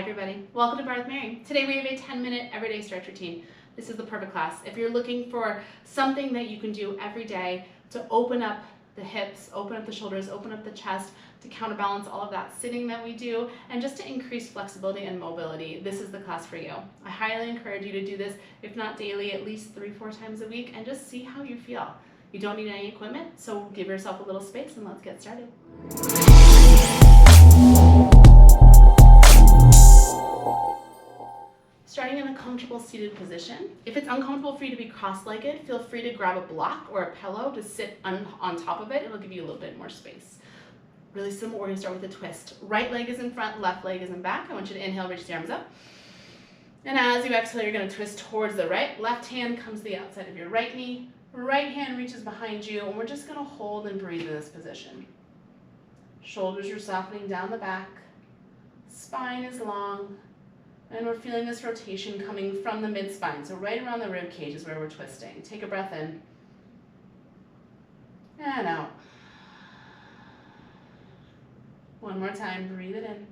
everybody, welcome to Bar with Mary. Today we have a 10-minute everyday stretch routine. This is the perfect class. If you're looking for something that you can do every day to open up the hips, open up the shoulders, open up the chest, to counterbalance all of that sitting that we do, and just to increase flexibility and mobility, this is the class for you. I highly encourage you to do this, if not daily, at least 3-4 times a week, and just see how you feel. You don't need any equipment, so give yourself a little space and let's get started. Starting in a comfortable seated position. If it's uncomfortable for you to be cross-legged, feel free to grab a block or a pillow to sit on top of it. It'll give you a little bit more space. Really simple. We're going to start with a twist. Right leg is in front, left leg is in back. I want you to inhale, reach the arms up. And as you exhale, you're going to twist towards the right. Left hand comes to the outside of your right knee. Right hand reaches behind you, and we're just going to hold and breathe in this position. Shoulders are softening down the back. Spine is long. And we're feeling this rotation coming from the mid-spine. So right around the rib cage is where we're twisting. Take a breath in. And out. One more time, breathe it in.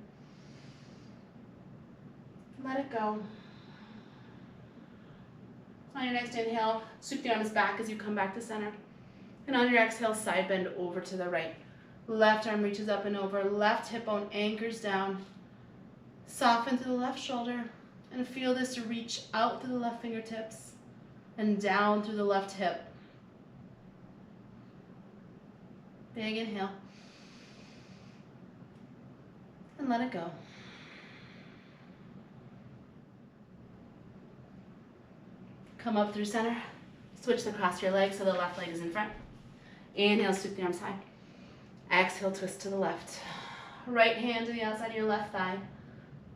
Let it go. On your next inhale, sweep the arms back as you come back to center. And on your exhale, side bend over to the right. Left arm reaches up and over. Left hip bone anchors down. Soften to the left shoulder and feel this reach out through the left fingertips and down through the left hip. Big inhale. And let it go. Come up through center. Switch across your legs so the left leg is in front. Inhale, sweep the arms high. Exhale, twist to the left. Right hand to the outside of your left thigh.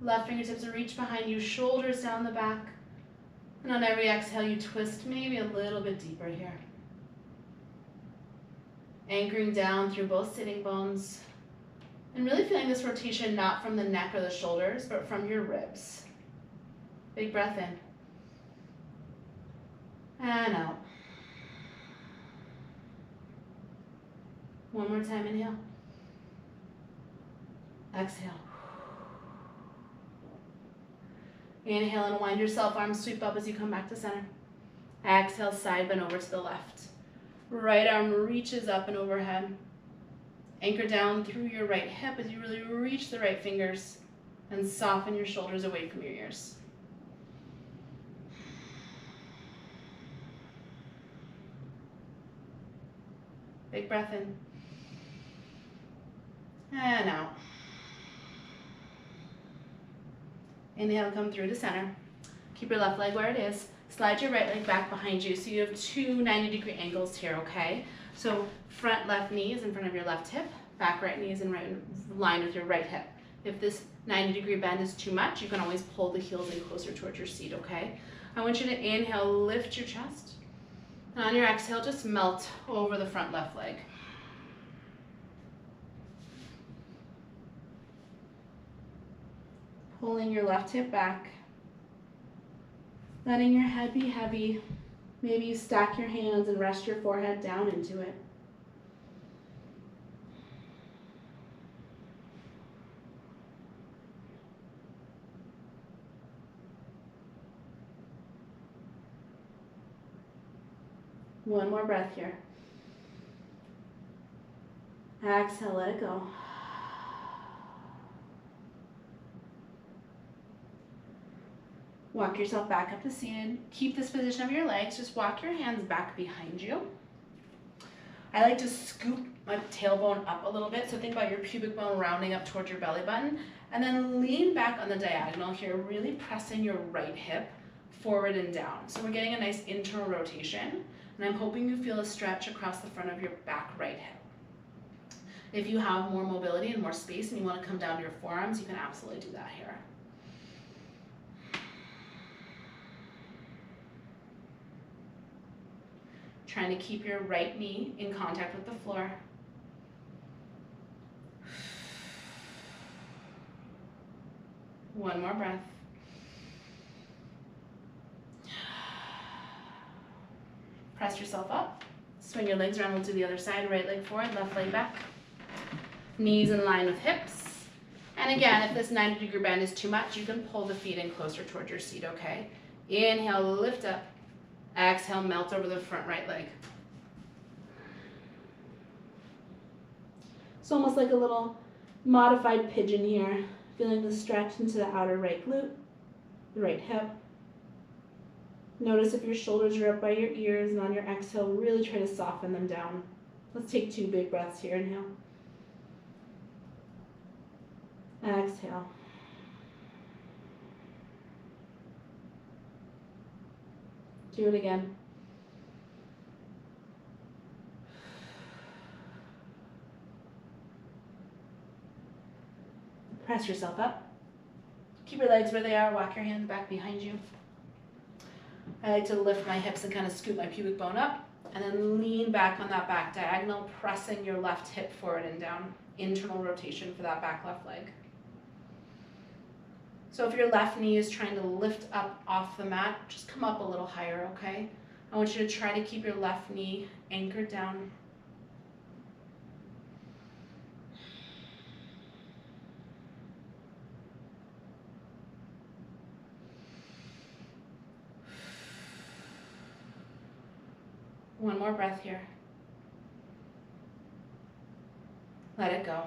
Left fingertips reach behind you, shoulders down the back. And on every exhale, you twist maybe a little bit deeper here. Anchoring down through both sitting bones. And really feeling this rotation not from the neck or the shoulders, but from your ribs. Big breath in. And out. One more time, inhale. Exhale. Inhale and wind yourself, arms sweep up as you come back to center. Exhale, side bend over to the left. Right arm reaches up and overhead. Anchor down through your right hip as you really reach the right fingers and soften your shoulders away from your ears. Big breath in. And out. Inhale, come through to center. Keep your left leg where it is. Slide your right leg back behind you so you have two 90-degree angles here, okay? So front left knee is in front of your left hip. Back right knee is in line with your right hip. If this 90-degree bend is too much, you can always pull the heels in closer towards your seat, okay? I want you to inhale, lift your chest. And on your exhale, just melt over the front left leg. Pulling your left hip back, letting your head be heavy. Maybe you stack your hands and rest your forehead down into it. One more breath here. Exhale, let it go. Walk yourself back up to seated. Keep this position of your legs. Just walk your hands back behind you. I like to scoop my tailbone up a little bit. So think about your pubic bone rounding up towards your belly button. And then lean back on the diagonal here, really pressing your right hip forward and down. So we're getting a nice internal rotation. And I'm hoping you feel a stretch across the front of your back right hip. If you have more mobility and more space and you want to come down to your forearms, you can absolutely do that here. Trying to keep your right knee in contact with the floor. One more breath. Press yourself up. Swing your legs around, we'll do the other side. Right leg forward, left leg back. Knees in line with hips. And again, if this 90-degree bend is too much, you can pull the feet in closer towards your seat, okay? Inhale, lift up. Exhale, melt over the front right leg. It's almost like a little modified pigeon here. Feeling the stretch into the outer right glute, the right hip. Notice if your shoulders are up by your ears, and on your exhale, really try to soften them down. Let's take 2 big breaths here. Inhale. Exhale. Do it again. Press yourself up. Keep your legs where they are. Walk your hands back behind you. I like to lift my hips and kind of scoop my pubic bone up, and then lean back on that back diagonal, pressing your left hip forward and down. Internal rotation for that back left leg. So if your left knee is trying to lift up off the mat, just come up a little higher, okay? I want you to try to keep your left knee anchored down. One more breath here. Let it go.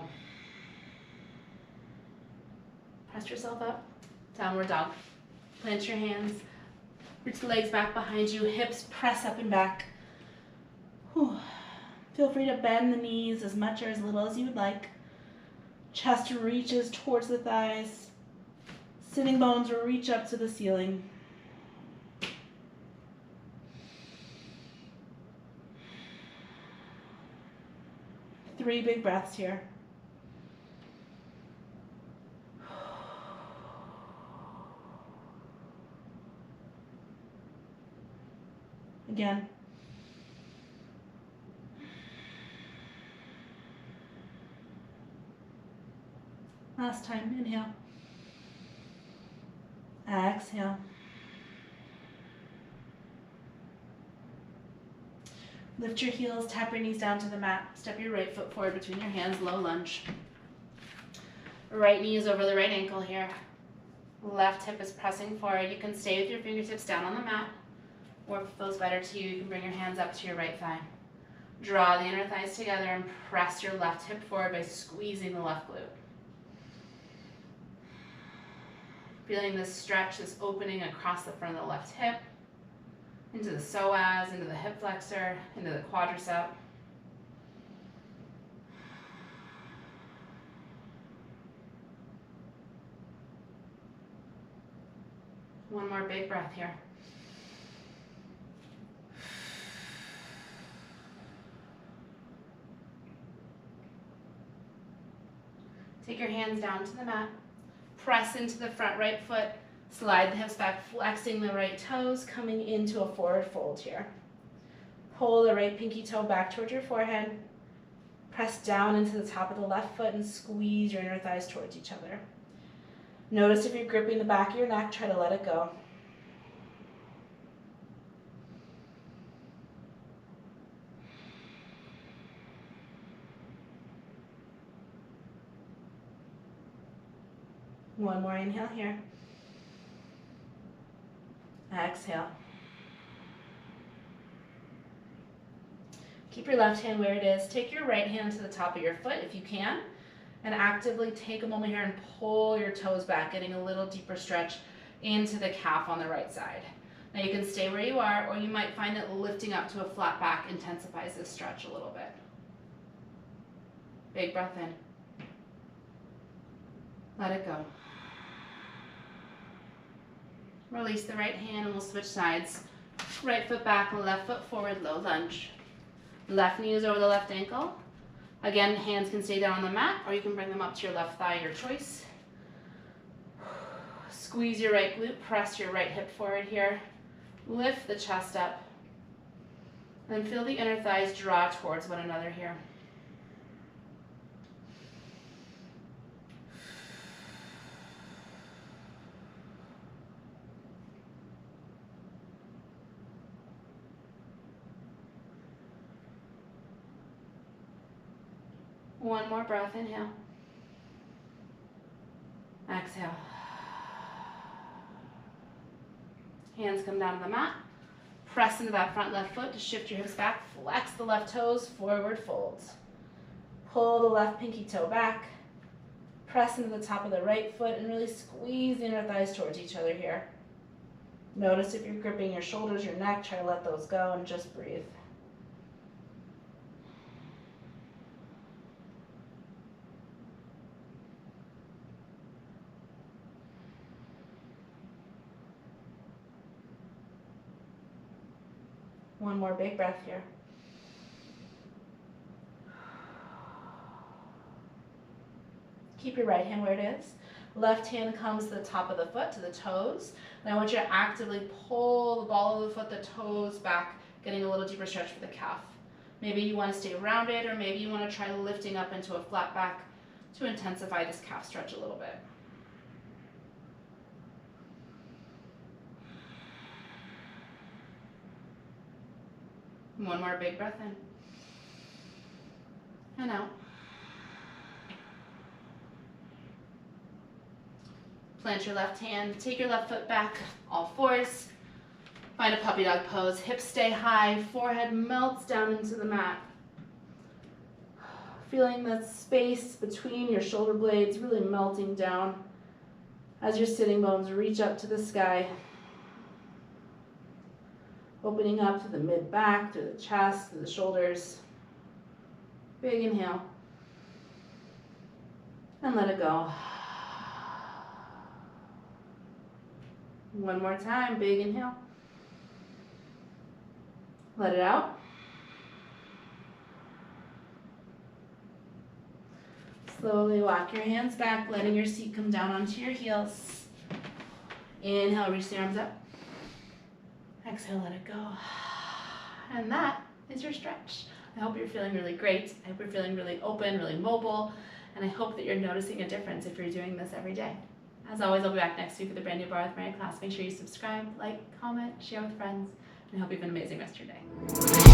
Press yourself up. Downward dog. Plant your hands. Reach the legs back behind you. Hips press up and back. Whew. Feel free to bend the knees as much or as little as you would like. Chest reaches towards the thighs. Sitting bones reach up to the ceiling. Three big breaths here. Again. Last time, inhale. Exhale. Lift your heels, tap your knees down to the mat. Step your right foot forward between your hands, low lunge. Right knee is over the right ankle here. Left hip is pressing forward. You can stay with your fingertips down on the mat, or if it feels better to you, you can bring your hands up to your right thigh. Draw the inner thighs together and press your left hip forward by squeezing the left glute. Feeling this stretch, this opening across the front of the left hip, into the psoas, into the hip flexor, into the quadricep. One more big breath here. Take your hands down to the mat. Press into the front right foot. Slide the hips back, flexing the right toes, coming into a forward fold here. Pull the right pinky toe back towards your forehead. Press down into the top of the left foot and squeeze your inner thighs towards each other. Notice if you're gripping the back of your neck, try to let it go. One more inhale here. Exhale. Keep your left hand where it is. Take your right hand to the top of your foot if you can, and actively take a moment here and pull your toes back, getting a little deeper stretch into the calf on the right side. Now you can stay where you are, or you might find that lifting up to a flat back intensifies this stretch a little bit. Big breath in. Let it go. Release the right hand and we'll switch sides. Right foot back, left foot forward, low lunge. Left knee is over the left ankle. Again, hands can stay down on the mat, or you can bring them up to your left thigh, your choice. Squeeze your right glute, press your right hip forward here. Lift the chest up. And feel the inner thighs draw towards one another here. One more breath, inhale. exhale. Hands come down to the mat. Press into that front left foot to shift your hips back. Flex the left toes, forward fold. Pull the left pinky toe back. Press into the top of the right foot and really squeeze the inner thighs towards each other here. Notice if you're gripping your shoulders, your neck, try to let those go and just breathe. One more big breath here. Keep your right hand where it is. Left hand comes to the top of the foot, to the toes. And I want you to actively pull the ball of the foot, the toes back, getting a little deeper stretch for the calf. Maybe you want to stay rounded, or maybe you want to try lifting up into a flat back to intensify this calf stretch a little bit. One more big breath in. And out. Plant your left hand, take your left foot back, all fours. Find a puppy dog pose. Hips stay high, forehead melts down into the mat. Feeling the space between your shoulder blades really melting down as your sitting bones reach up to the sky. Opening up to the mid-back, through the chest, through the shoulders. Big inhale. And let it go. One more time, big inhale. Let it out. Slowly walk your hands back, letting your seat come down onto your heels. Inhale, reach the arms up. Exhale, let it go. And that is your stretch. I hope you're feeling really great. I hope you're feeling really open, really mobile, and I hope that you're noticing a difference if you're doing this every day. As always, I'll be back next week with a brand new Bar with Mary class. Make sure you subscribe, like, comment, share with friends, and I hope you have an amazing rest of your day.